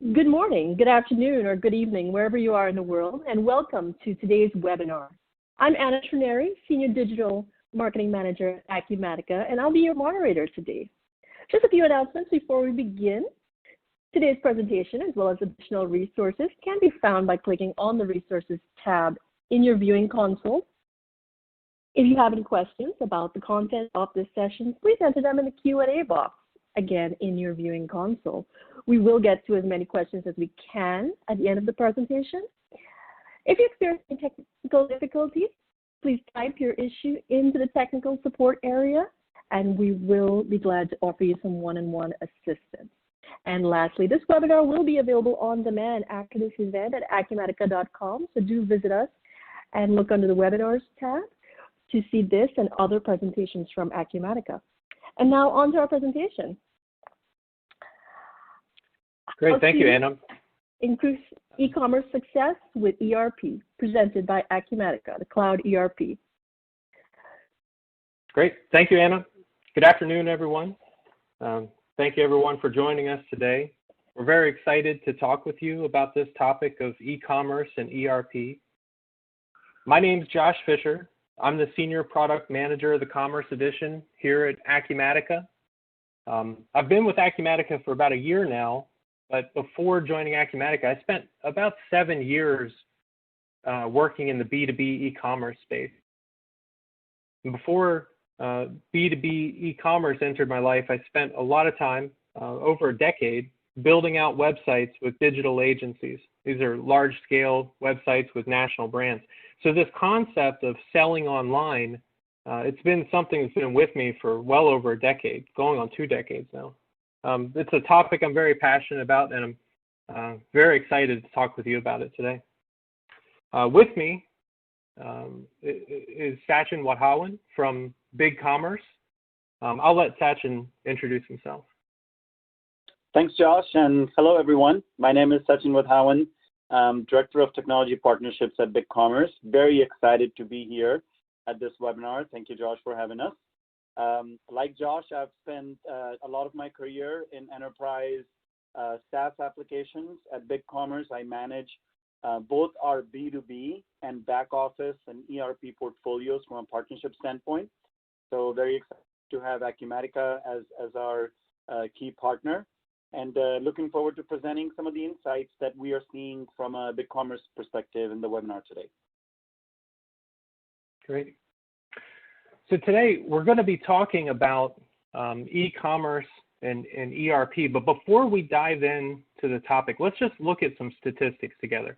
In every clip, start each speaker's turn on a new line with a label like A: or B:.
A: Good morning, good afternoon, or good evening, wherever you are in the world, and welcome to today's webinar. I'm Anna Trineri, Senior Digital Marketing Manager at Acumatica, and I'll be your moderator today. Just a few announcements before we begin. Today's presentation, as well as additional resources, can be found by clicking on the Resources tab in your viewing console. If you have any questions about the content of this session, please enter them in the Q&A box, again, in your viewing console. We will get to as many questions as we can at the end of the presentation. If you experience any technical difficulties, please type your issue into the technical support area, and we will be glad to offer you some one-on-one assistance. And lastly, this webinar will be available on demand after this event at acumatica.com, so do visit us and look under the Webinars tab to see this and other presentations from Acumatica. And now on to our presentation.
B: Great, thank you, Anna.
A: Increase e-commerce success with ERP, presented by Acumatica, the cloud ERP.
B: Great, thank you, Anna. Good afternoon, everyone. Thank you, everyone, for joining us today. We're very excited to talk with you about this topic of e-commerce and ERP. My name is Josh Fischer. I'm the Senior Product Manager of the Commerce Edition here at Acumatica. I've been with Acumatica for about a year now, but before joining Acumatica, I spent about 7 years working in the B2B e-commerce space. And before B2B e-commerce entered my life, I spent a lot of time, over a decade, building out websites with digital agencies. These are large-scale websites with national brands. So this concept of selling online, it's been something that's been with me for well over a decade, going on 2 decades now. It's a topic I'm very passionate about, and I'm very excited to talk with you about it today. With me is Sachin Wadhawan from BigCommerce. I'll let Sachin introduce himself.
C: Thanks, Josh, and hello, everyone. My name is Sachin Wadhawan. Director of Technology Partnerships at BigCommerce. Very excited to be here at this webinar. Thank you, Josh, for having us. Like Josh, I've spent a lot of my career in enterprise SaaS applications. At BigCommerce, I manage both our B2B and back office and ERP portfolios from a partnership standpoint. So very excited to have Acumatica as our key partner. And looking forward to presenting some of the insights that we are seeing from a BigCommerce perspective in the webinar today.
B: Great. So today we're going to be talking about e-commerce and ERP, but before we dive into the topic, let's just look at some statistics together.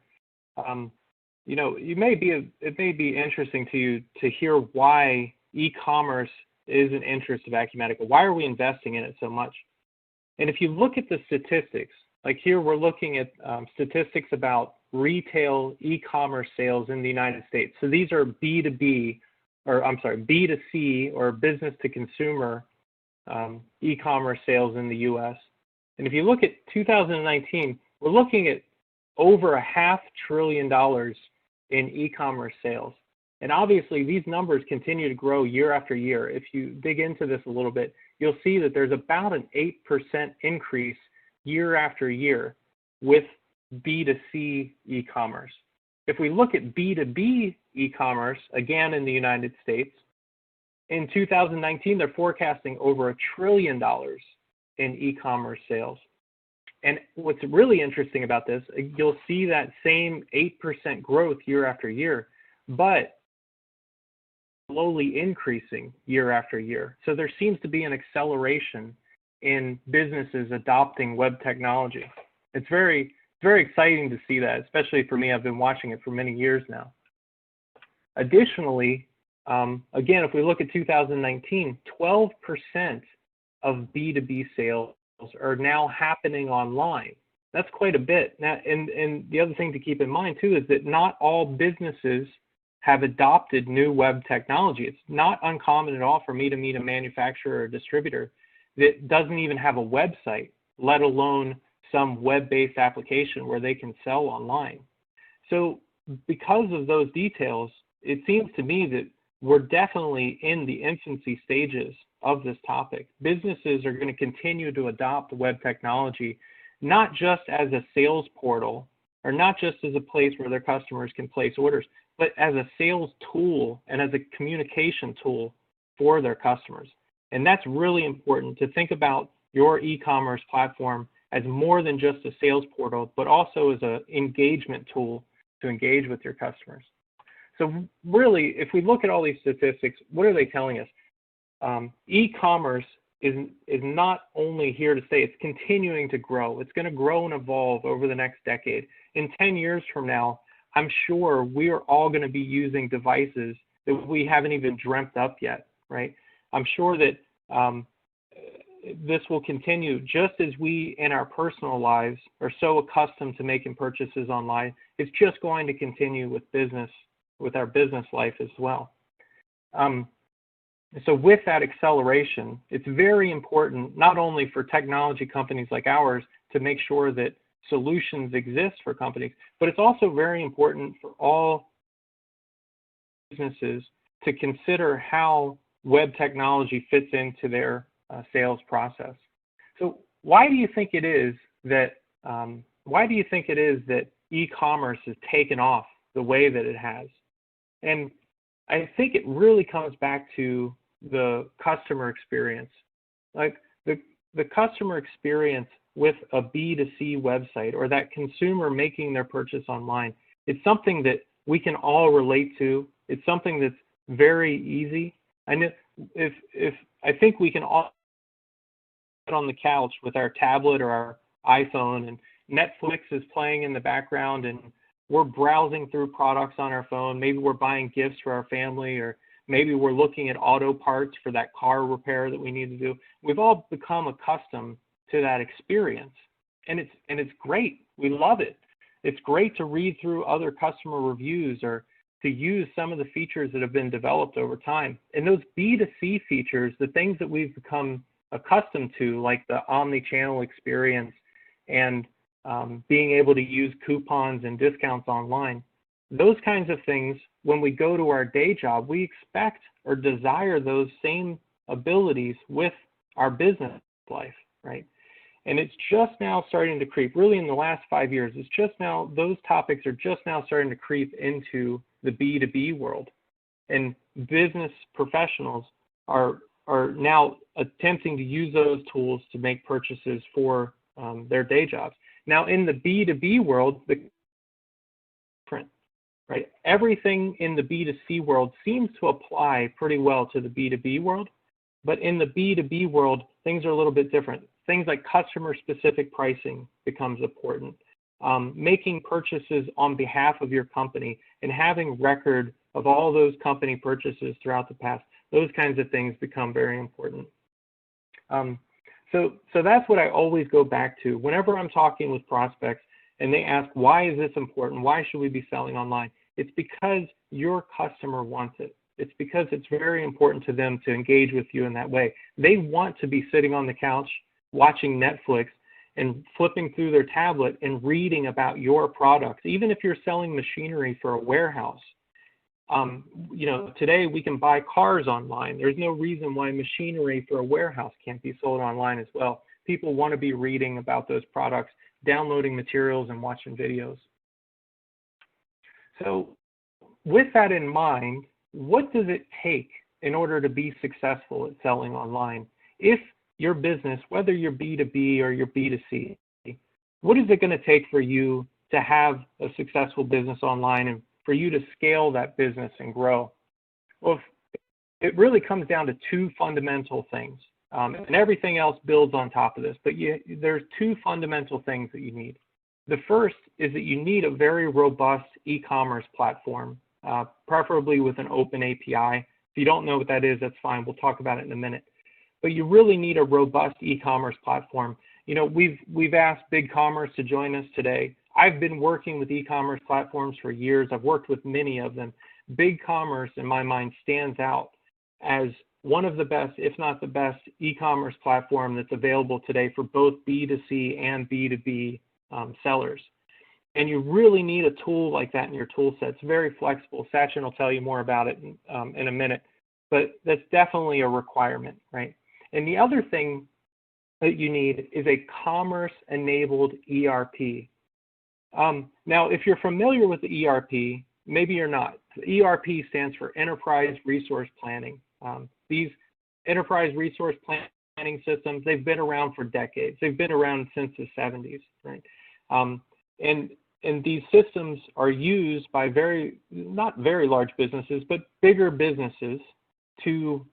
B: You know, it may be interesting to you to hear why e-commerce is an interest of Acumatica. Why are we investing in it so much? And if you look at the statistics, like here we're looking at statistics about retail e-commerce sales in the United States. So these are B2B, or I'm sorry, B2C, or business to consumer e-commerce sales in the US. And if you look at 2019, we're looking at over $500 billion in e-commerce sales. And obviously these numbers continue to grow year after year. If you dig into this a little bit, you'll see that there's about an 8% increase year after year with B2C e-commerce. If we look at B2B e-commerce, again in the United States, in 2019, they're forecasting over $1 trillion in e-commerce sales. And what's really interesting about this, you'll see that same 8% growth year after year, but slowly increasing year after year. So there seems to be an acceleration in businesses adopting web technology. It's very exciting to see that, especially for me. I've been watching it for many years now. Additionally, again, if we look at 2019, 12% of B2B sales are now happening online. That's quite a bit. Now, and the other thing to keep in mind too is that not all businesses have adopted new web technology. It's not uncommon at all for me to meet a manufacturer or distributor that doesn't even have a website, let alone some web-based application where they can sell online. So because of those details, it seems to me that we're definitely in the infancy stages of this topic. Businesses are going to continue to adopt web technology not just as a sales portal or not just as a place where their customers can place orders, but as a sales tool and as a communication tool for their customers. And that's really important to think about your e-commerce platform as more than just a sales portal, but also as an engagement tool to engage with your customers. So really, if we look at all these statistics, what are they telling us? E-commerce is not only here to stay, it's continuing to grow. It's going to grow and evolve over the next decade. In 10 years from now, I'm sure we are all going to be using devices that we haven't even dreamt up yet, right? I'm sure that this will continue just as we in our personal lives are so accustomed to making purchases online. It's just going to continue with our business life as well. So with that acceleration, it's very important not only for technology companies like ours to make sure that solutions exist for companies, but it's also very important for all businesses to consider how web technology fits into their sales process. So why do you think it is that e-commerce has taken off the way that it has? And I think it really comes back to the customer experience. Like the customer experience with a B2C website or that consumer making their purchase online, it's something that we can all relate to. It's something that's very easy. And I think we can all sit on the couch with our tablet or our iPhone and Netflix is playing in the background and we're browsing through products on our phone. Maybe we're buying gifts for our family, or maybe we're looking at auto parts for that car repair that we need to do. We've all become accustomed to that experience, and it's great. We love it. It's great to read through other customer reviews or to use some of the features that have been developed over time. And those B2C features, the things that we've become accustomed to, like the omni-channel experience and being able to use coupons and discounts online, those kinds of things, when we go to our day job, we expect or desire those same abilities with our business life, right? And it's just now starting to creep, really in the last 5 years, it's just now, those topics are just now starting to creep into the B2B world. And business professionals are now attempting to use those tools to make purchases for their day jobs. Now, in the B2B world, right? Everything in the B2C world seems to apply pretty well to the B2B world, but in the B2B world, things are a little bit different. Things like customer-specific pricing becomes important. Making purchases on behalf of your company and having record of all those company purchases throughout the past, those kinds of things become very important. So that's what I always go back to. Whenever I'm talking with prospects and they ask, why is this important? Why should we be selling online? It's because your customer wants it. It's because it's very important to them to engage with you in that way. They want to be sitting on the couch watching Netflix and flipping through their tablet and reading about your products. Even if you're selling machinery for a warehouse, today we can buy cars online. There's no reason why machinery for a warehouse can't be sold online as well. People want to be reading about those products, downloading materials and watching videos. So with that in mind, what does it take in order to be successful at selling online? If your business, whether you're B2B or you're B2C, what is it going to take for you to have a successful business online and for you to scale that business and grow? Well, it really comes down to two fundamental things, and everything else builds on top of this, but there's two fundamental things that you need. The first is that you need a very robust e-commerce platform, preferably with an open API. If you don't know what that is, that's fine. We'll talk about it in a minute. But you really need a robust e-commerce platform. You know, we've asked BigCommerce to join us today. I've been working with e-commerce platforms for years. I've worked with many of them. BigCommerce, in my mind, stands out as one of the best, if not the best, e-commerce platform that's available today for both B2C and B2B sellers. And you really need a tool like that in your tool set. It's very flexible. Sachin will tell you more about it in a minute, but that's definitely a requirement, right? And the other thing that you need is a commerce-enabled ERP. Now, if you're familiar with the ERP, maybe you're not. The ERP stands for Enterprise Resource Planning. These Enterprise Resource Planning systems, they've been around for decades. They've been around since the 70s, right? And these systems are used by not very large businesses, but bigger businesses to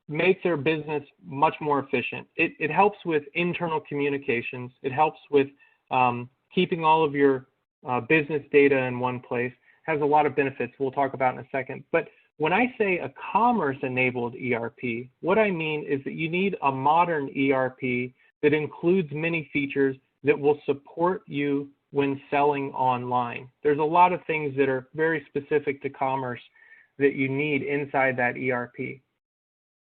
B: make their business much more efficient. It helps with internal communications. It helps with keeping all of your business data in one place. Has a lot of benefits we'll talk about in a second. But when I say a commerce-enabled ERP, what I mean is that you need a modern ERP that includes many features that will support you when selling online. There's a lot of things that are very specific to commerce that you need inside that ERP.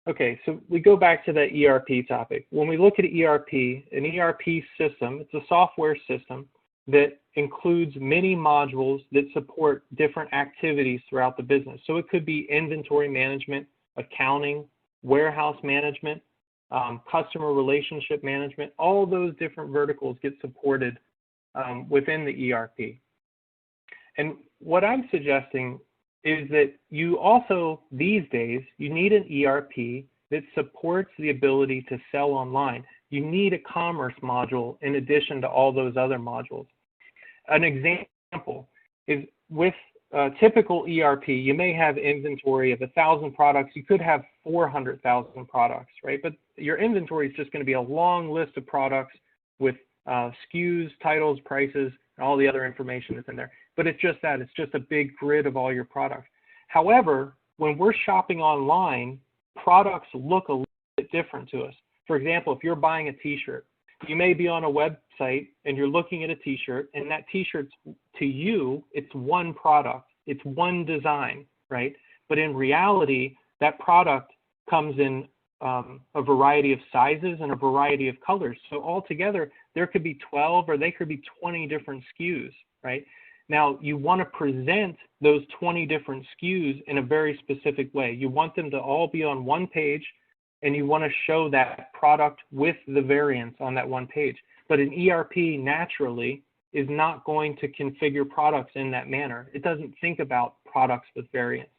B: Okay, so we go back to that ERP topic. When we look at ERP, an ERP system, it's a software system that includes many modules that support different activities throughout the business. So it could be inventory management, accounting, warehouse management, customer relationship management. All those different verticals get supported within the ERP. And what I'm suggesting is that you also, these days, you need an ERP that supports the ability to sell online. You need a commerce module in addition to all those other modules. An example is with a typical ERP, you may have inventory of 1,000 products. You could have 400,000 products, right? But your inventory is just going to be a long list of products with SKUs, titles, prices, and all the other information that's in there. But it's just that. It's just a big grid of all your products. However, when we're shopping online, products look a little bit different to us. For example, if you're buying a t-shirt, you may be on a website and you're looking at a t-shirt, and that t-shirt, to you, it's one product. It's one design, right? But in reality, that product comes in a variety of sizes and a variety of colors. So altogether, there could be 12 or they could be 20 different SKUs, right? Now, you want to present those 20 different SKUs in a very specific way. You want them to all be on one page, and you want to show that product with the variants on that one page. But an ERP naturally is not going to configure products in that manner. It doesn't think about products with variants.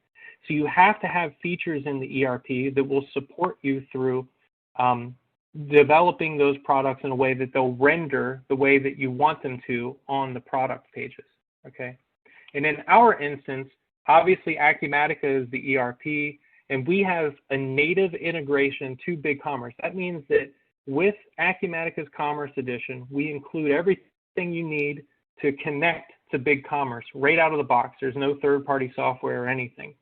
B: So you have to have features in the ERP that will support you through developing those products in a way that they'll render the way that you want them to on the product pages, okay? And in our instance, obviously Acumatica is the ERP, and we have a native integration to BigCommerce. That means that with Acumatica's Commerce Edition, we include everything you need to connect to BigCommerce right out of the box. There's no third-party software or anything.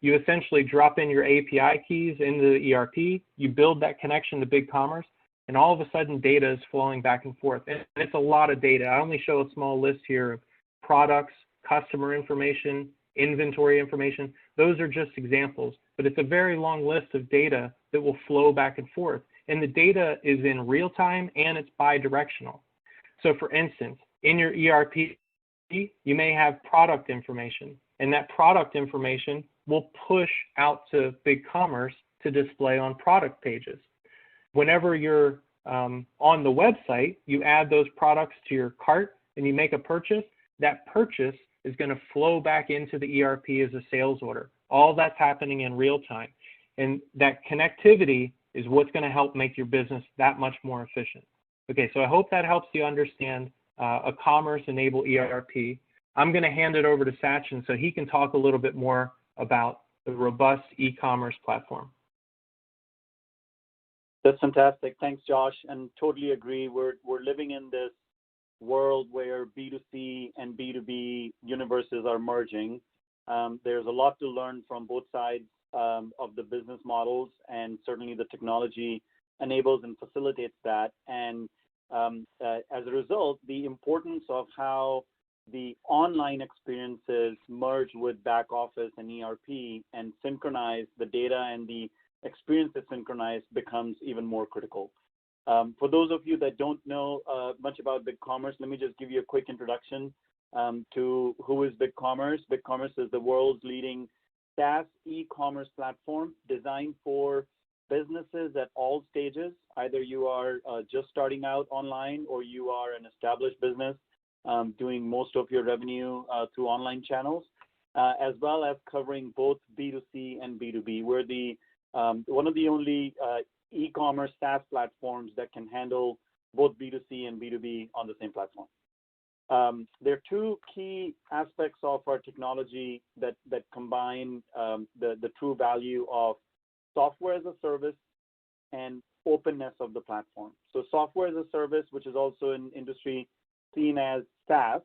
B: You essentially drop in your API keys into the ERP, you build that connection to BigCommerce, and all of a sudden data is flowing back and forth. And it's a lot of data. I only show a small list here of products, customer information, inventory information. Those are just examples, but it's a very long list of data that will flow back and forth. And the data is in real time and it's bi-directional. So for instance, in your ERP, you may have product information, and that product information will push out to BigCommerce to display on product pages. Whenever you're on the website, you add those products to your cart and you make a purchase, that purchase is going to flow back into the ERP as a sales order. All that's happening in real time. And that connectivity is what's going to help make your business that much more efficient. Okay, so I hope that helps you understand a commerce-enabled ERP. I'm going to hand it over to Sachin so he can talk a little bit more about the robust e-commerce platform.
C: That's fantastic. Thanks, Josh. And totally agree. We're living in this world where B2C and B2B universes are merging. There's a lot to learn from both sides of the business models, and certainly the technology enables and facilitates that. And as a result, the importance of how the online experiences merge with back office and ERP and synchronize the data and the experience that's synchronized becomes even more critical. For those of you that don't know much about BigCommerce, let me just give you a quick introduction to who is BigCommerce. BigCommerce is the world's leading SaaS e-commerce platform designed for businesses at all stages. Either you are just starting out online or you are an established business doing most of your revenue through online channels, as well as covering both B2C and B2B. We're one of the only e-commerce SaaS platforms that can handle both B2C and B2B on the same platform. There are two key aspects of our technology that combine the true value of software as a service and openness of the platform. So software as a service, which is also in industry seen as SaaS,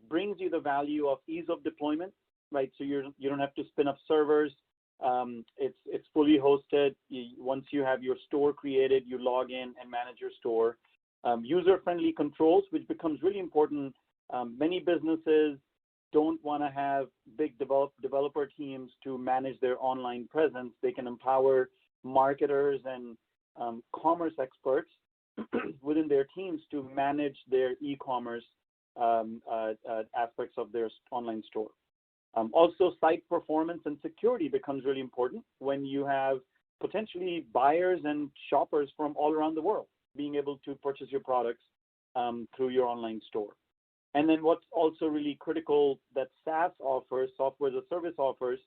C: brings you the value of ease of deployment, right? So you don't have to spin up servers. It's fully hosted. Once you have your store created, you log in and manage your store. User-friendly controls, which becomes really important. Many businesses don't want to have big developer teams to manage their online presence. They can empower marketers and commerce experts within their teams to manage their e-commerce aspects of their online store. Also, site performance and security becomes really important when you have potentially buyers and shoppers from all around the world being able to purchase your products through your online store. And then what's also really critical that SaaS offers, software as a service offers,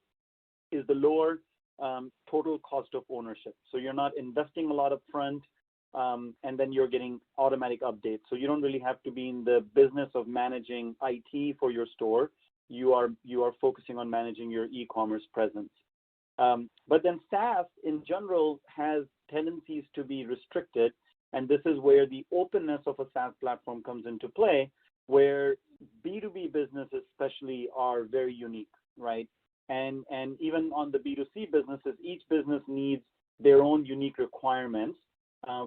C: is the lower total cost of ownership. So you're not investing a lot up front, and then you're getting automatic updates. So you don't really have to be in the business of managing IT for your store. You are focusing on managing your e-commerce presence. But then SaaS in general has tendencies to be restricted, and this is where the openness of a SaaS platform comes into play, where B2B businesses especially are very unique, right? And even on the B2C businesses, each business needs their own unique requirements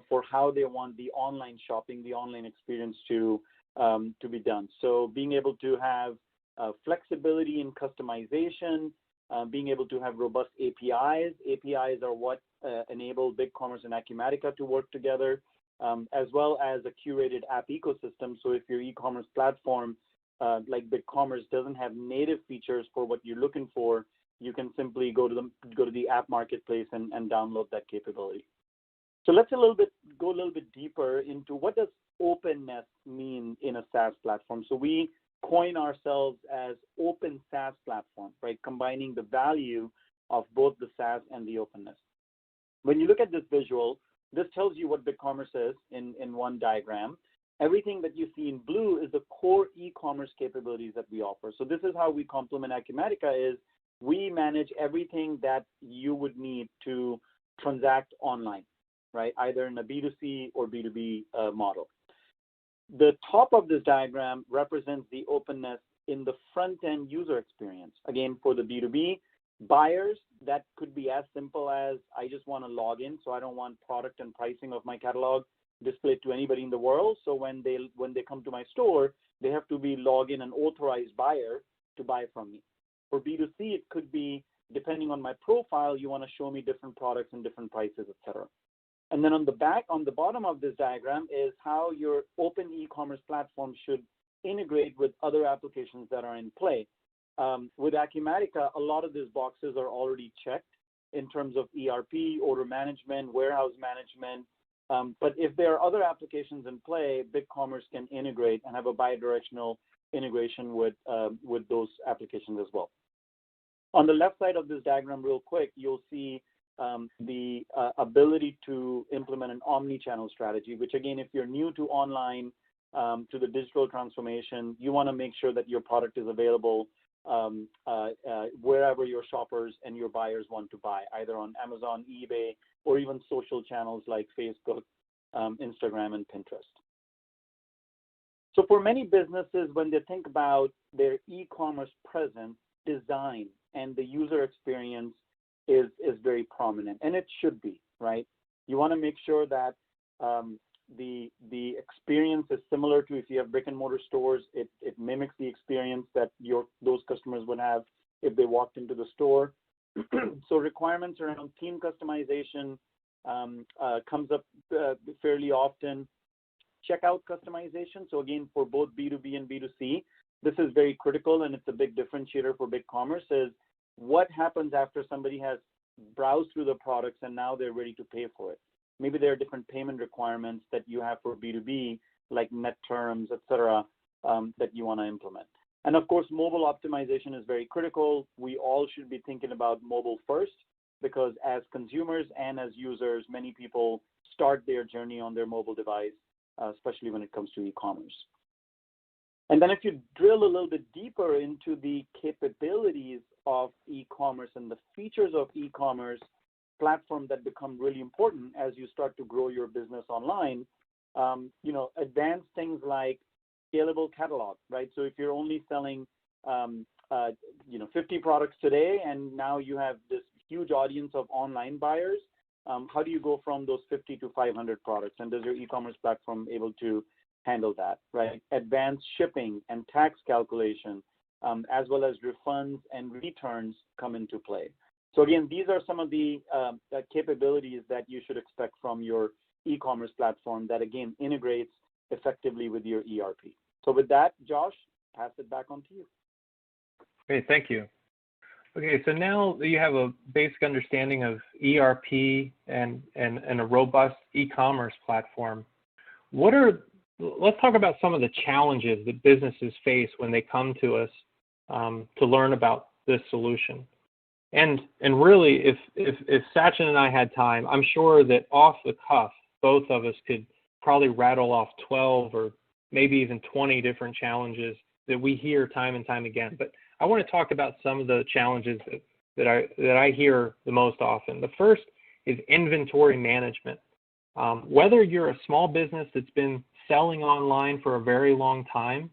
C: for how they want the online shopping, the online experience to be done. So being able to have flexibility in customization, being able to have robust APIs. APIs are what enable BigCommerce and Acumatica to work together, as well as a curated app ecosystem. So if your e-commerce platform, like BigCommerce, doesn't have native features for what you're looking for, you can simply go to the app marketplace and download that capability. So let's go a little bit deeper into what does openness mean in a SaaS platform. So we coin ourselves as open SaaS platform, right? Combining the value of both the SaaS and the openness. When you look at this visual, this tells you what BigCommerce is in one diagram. Everything that you see in blue is the core e-commerce capabilities that we offer. So this is how we complement Acumatica is we manage everything that you would need to transact online, right? Either in a B2C or B2B model. The top of this diagram represents the openness in the front-end user experience. Again, for the B2B buyers, that could be as simple as I just want to log in, so I don't want product and pricing of my catalog displayed to anybody in the world. So when they come to my store, they have to be logged in an authorized buyer to buy from me. For B2C, it could be, depending on my profile, you want to show me different products and different prices, etc. And then on the bottom of this diagram is how your open e-commerce platform should integrate with other applications that are in play. With Acumatica, a lot of these boxes are already checked in terms of ERP, order management, warehouse management. But if there are other applications in play, BigCommerce can integrate and have a bidirectional integration with those applications as well. On the left side of this diagram, real quick, you'll see the ability to implement an omni-channel strategy, which again, if you're new to online, to the digital transformation, you want to make sure that your product is available wherever your shoppers and your buyers want to buy, either on Amazon, eBay, or even social channels like Facebook, Instagram, and Pinterest. So for many businesses, when they think about their e-commerce presence, design and the user experience is very prominent, and it should be, right? You want to make sure that the experience is similar to if you have brick and mortar stores. It mimics the experience that those customers would have if they walked into the store. So requirements around theme customization comes up fairly often. Checkout customization. So again, for both B2B and B2C, this is very critical, and it's a big differentiator for BigCommerce is what happens after somebody has browse through the products and now they're ready to pay for it. Maybe there are different payment requirements that you have for B2B, like net terms, et cetera, that you want to implement. And of course, mobile optimization is very critical. We all should be thinking about mobile first, because as consumers and as users, many people start their journey on their mobile device, especially when it comes to e-commerce. And then if you drill a little bit deeper into the capabilities of e-commerce and the features of e-commerce platform that become really important as you start to grow your business online, advanced things like scalable catalog, right? So if you're only selling, 50 products today, and now you have this huge audience of online buyers, how do you go from those 50 to 500 products? And does your e-commerce platform able to handle that, right? Advanced shipping and tax calculation, as well as refunds and returns come into play. So again, these are some of the capabilities that you should expect from your e-commerce platform that, again, integrates effectively with your ERP. So with that, Josh, pass it back on to you.
B: Great, thank you. Okay, so now that you have a basic understanding of ERP and a robust e-commerce platform, let's talk about some of the challenges that businesses face when they come to us to learn about this solution. And really, if Sachin and I had time, I'm sure that off the cuff, both of us could probably rattle off 12 or maybe even 20 different challenges that we hear time and time again. But I want to talk about some of the challenges that I hear the most often. The first is inventory management. Whether you're a small business that's been selling online for a very long time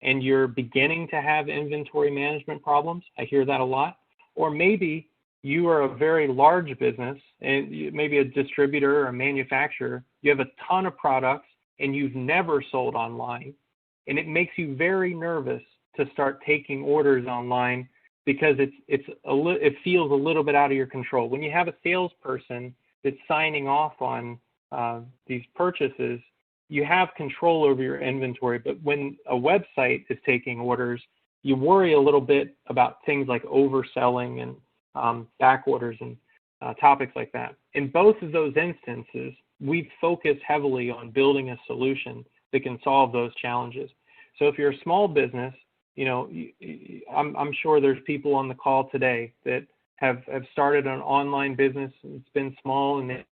B: and you're beginning to have inventory management problems, I hear that a lot. Or maybe you are a very large business and maybe a distributor or a manufacturer, you have a ton of products and you've never sold online. And it makes you very nervous to start taking orders online because it feels a little bit out of your control. When you have a salesperson that's signing off on these purchases, you have control over your inventory. But when a website is taking orders, you worry a little bit about things like overselling and back orders and topics like that. In both of those instances, we've focused heavily on building a solution that can solve those challenges. So if you're a small business, I'm sure there's people on the call today that have started an online business. It's been small and they've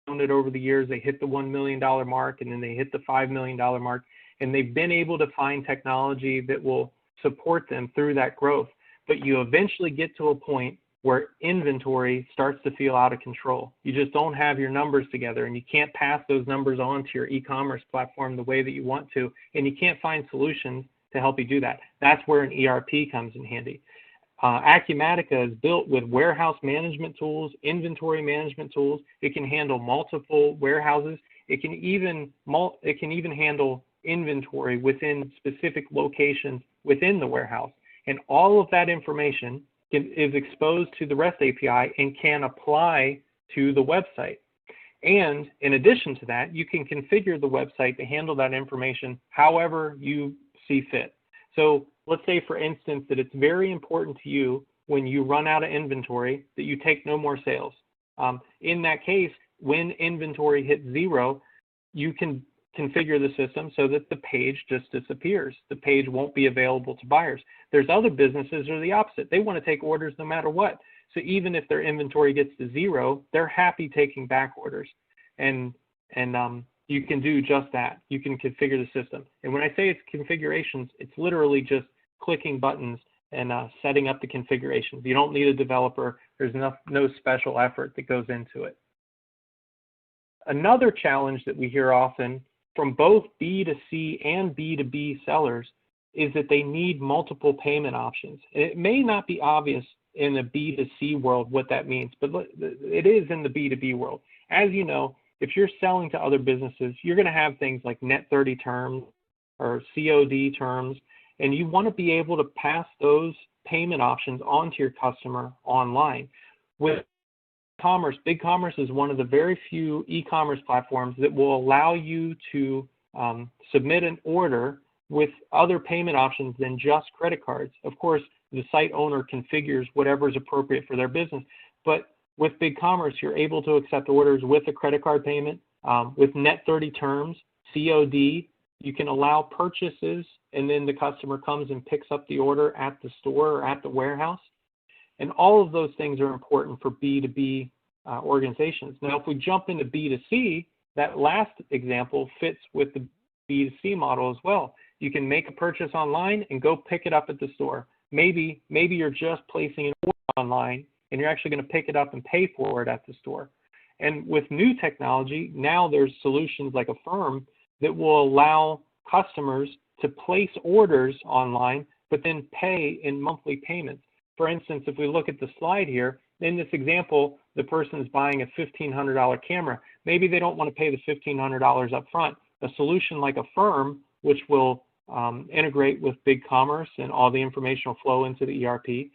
B: grown it over the years. They hit the $1 million mark and then they hit the $5 million mark, and they've been able to find technology that will support them through that growth. But you eventually get to a point where inventory starts to feel out of control. You just don't have your numbers together, and you can't pass those numbers on to your e-commerce platform the way that you want to, and you can't find solutions to help you do that. That's where an ERP comes in handy. Acumatica is built with warehouse management tools, inventory management tools. It can handle multiple warehouses. It can even handle inventory within specific locations within the warehouse. And all of that information is exposed to the REST API and can apply to the website. And in addition to that, you can configure the website to handle that information however you see fit. So let's say, for instance, that it's very important to you when you run out of inventory that you take no more sales. In that case, when inventory hits zero, you can configure the system so that the page just disappears. The page won't be available to buyers. There's other businesses that are the opposite. They want to take orders no matter what. So even if their inventory gets to zero, they're happy taking back orders. And you can do just that. You can configure the system. And when I say it's configurations, it's literally just clicking buttons and setting up the configurations. You don't need a developer. There's no special effort that goes into it. Another challenge that we hear often from both B2C and B2B sellers is that they need multiple payment options. It may not be obvious in the B2C world what that means, but it is in the B2B world. As you know, if you're selling to other businesses, you're going to have things like net 30 terms or COD terms, and you want to be able to pass those payment options on to your customer online. With BigCommerce, BigCommerce is one of the very few e-commerce platforms that will allow you to submit an order with other payment options than just credit cards. Of course, the site owner configures whatever is appropriate for their business, But with BigCommerce, you're able to accept orders with a credit card payment, with net 30 terms, COD. You can allow purchases, and then the customer comes and picks up the order at the store or at the warehouse. And all of those things are important for B2B organizations. Now, if we jump into B2C, that last example fits with the B2C model as well. You can make a purchase online and go pick it up at the store. Maybe you're just placing an order online and you're actually going to pick it up and pay for it at the store. And with new technology, now there's solutions like Affirm that will allow customers to place orders online, but then pay in monthly payments. For instance, if we look at the slide here, in this example, the person is buying a $1,500 camera. Maybe they don't want to pay the $1,500 up front. A solution like Affirm, which will integrate with BigCommerce and all the information will flow into the ERP.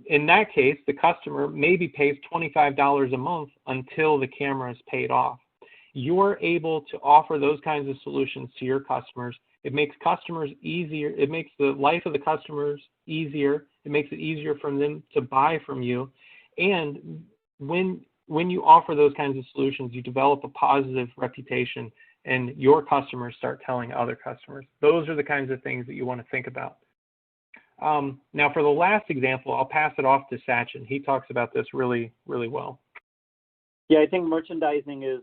B: In that case, the customer maybe pays $25 a month until the camera is paid off. You're able to offer those kinds of solutions to your customers. It makes customers easier. It makes the life of the customers easier. It makes it easier for them to buy from you. And when you offer those kinds of solutions, you develop a positive reputation and your customers start telling other customers. Those are the kinds of things that you want to think about. Now, for the last example, I'll pass it off to Sachin. He talks about this really, really well.
C: Yeah, I think merchandising is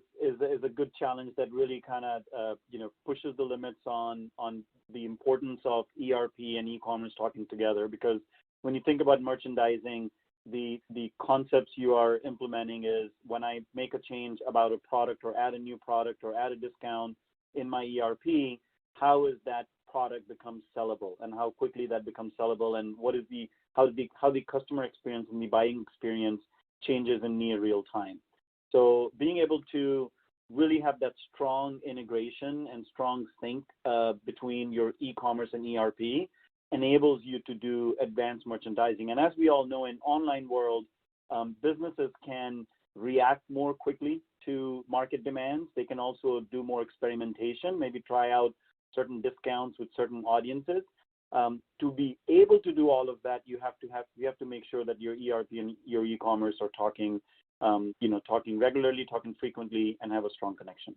C: a good challenge that really kind of pushes the limits on the importance of ERP and e-commerce talking together. Because when you think about merchandising, the concepts you are implementing is when I make a change about a product or add a new product or add a discount in my ERP, how is that product becomes sellable and how quickly that becomes sellable, and what is how the customer experience and the buying experience changes in near real time. So being able to really have that strong integration and strong sync between your e-commerce and ERP enables you to do advanced merchandising. And as we all know, in online world, businesses can react more quickly to market demands. They can also do more experimentation, maybe try out certain discounts with certain audiences. To be able to do all of that, you have to make sure that your ERP and your e-commerce are talking regularly, talking frequently, and have a strong connection.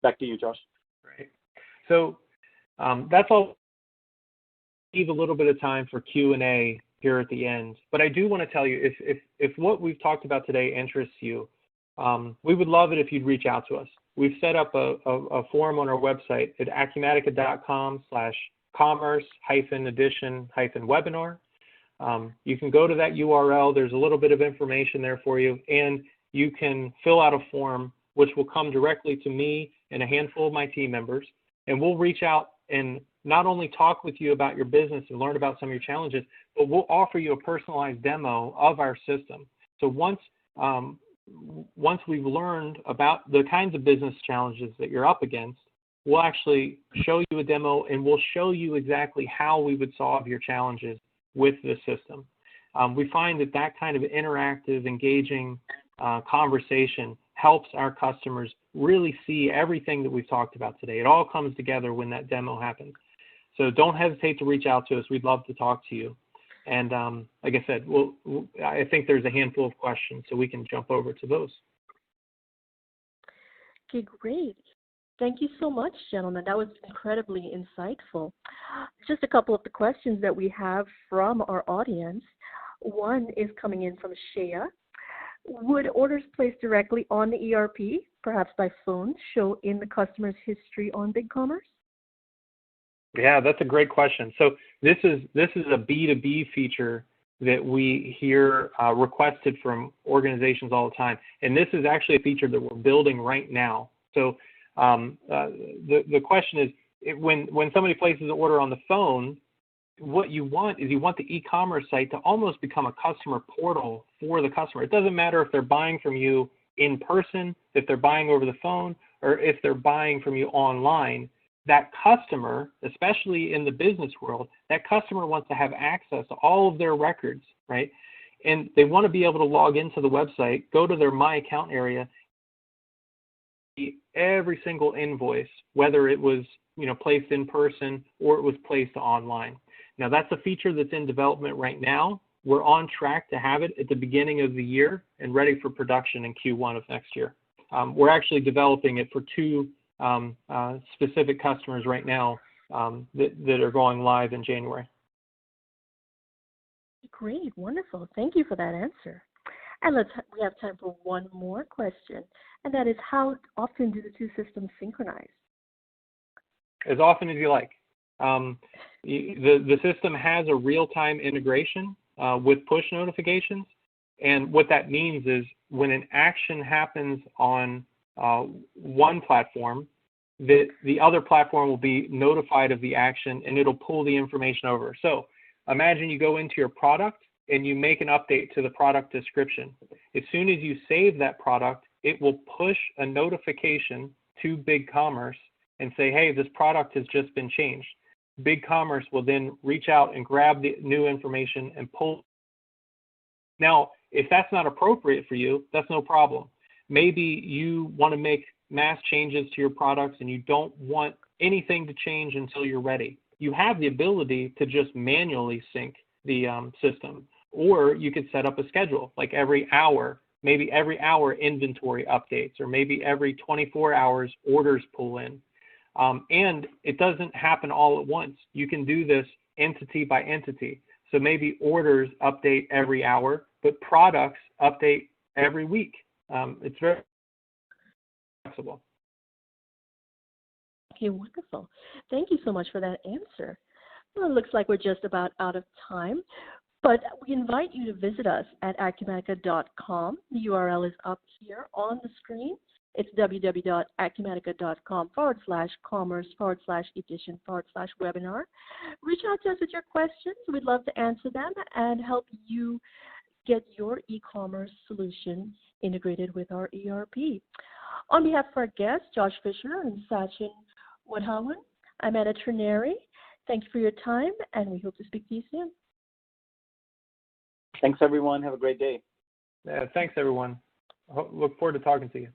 C: Back to you, Josh.
B: Right. So that's all. Leave a little bit of time for Q&A here at the end, but I do want to tell you, if what we've talked about today interests you, we would love it if you'd reach out to us. We've set up a forum on our website at acumatica.com/commerce-edition-webinar. You can go to that URL. There's a little bit of information there for you, and you can fill out a form which will come directly to me and a handful of my team members, and we'll reach out and not only talk with you about your business and learn about some of your challenges, but we'll offer you a personalized demo of our system. So once we've learned about the kinds of business challenges that you're up against, we'll actually show you a demo and we'll show you exactly how we would solve your challenges with the system. We find that kind of interactive, engaging conversation helps our customers really see everything that we've talked about today. It all comes together when that demo happens. So don't hesitate to reach out to us. We'd love to talk to you. And like I said, I think there's a handful of questions, so we can jump over to those.
A: Okay, great. Thank you so much, gentlemen. That was incredibly insightful. Just a couple of the questions that we have from our audience. One is coming in from Shea. Would orders placed directly on the ERP, perhaps by phone, show in the customer's history on BigCommerce?
B: Yeah, that's a great question. So this is a B2B feature that we hear requested from organizations all the time, and this is actually a feature that we're building right now. So the question is, when somebody places an order on the phone, what you want is the e-commerce site to almost become a customer portal for the customer. It doesn't matter if they're buying from you in person, if they're buying over the phone, or if they're buying from you online. That customer, especially in the business world, that customer wants to have access to all of their records, right? And they want to be able to log into the website, go to their My Account area, see every single invoice, whether it was placed in person or it was placed online. Now, that's a feature that's in development right now. we're on track to have it at the beginning of the year and ready for production in Q1 of next year. We're actually developing it for two specific customers right now that are going live in January.
A: Great, wonderful. Thank you for that answer. And we have time for one more question, and that is, how often do the two systems synchronize?
B: As often as you like. The system has a real-time integration with push notifications, and what that means is when an action happens on one platform, the other platform will be notified of the action, and it'll pull the information over. So imagine you go into your product and you make an update to the product description. As soon as you save that product, it will push a notification to BigCommerce and say, hey, this product has just been changed. BigCommerce will then reach out and grab the new information and pull. Now, if that's not appropriate for you, that's no problem. Maybe you want to make mass changes to your products and you don't want anything to change until you're ready. You have the ability to just manually sync the system, or you could set up a schedule, like every hour, maybe every hour inventory updates, or maybe every 24 hours orders pull in. And it doesn't happen all at once. You can do this entity by entity. So maybe orders update every hour, but products update every week. It's very flexible.
A: Okay, wonderful. Thank you so much for that answer. Well, it looks like we're just about out of time, but we invite you to visit us at Acumatica.com. The URL is up here on the screen. It's www.acumatica.com/commerce/edition/webinar. Reach out to us with your questions. We'd love to answer them and help you get your e-commerce solution integrated with our ERP. On behalf of our guests, Josh Fischer and Sachin Wadhawan, I'm Anna Trineri. Thank you for your time, and we hope to speak to you soon.
C: Thanks, everyone. Have a great day.
B: Thanks, everyone. Look forward to talking to you.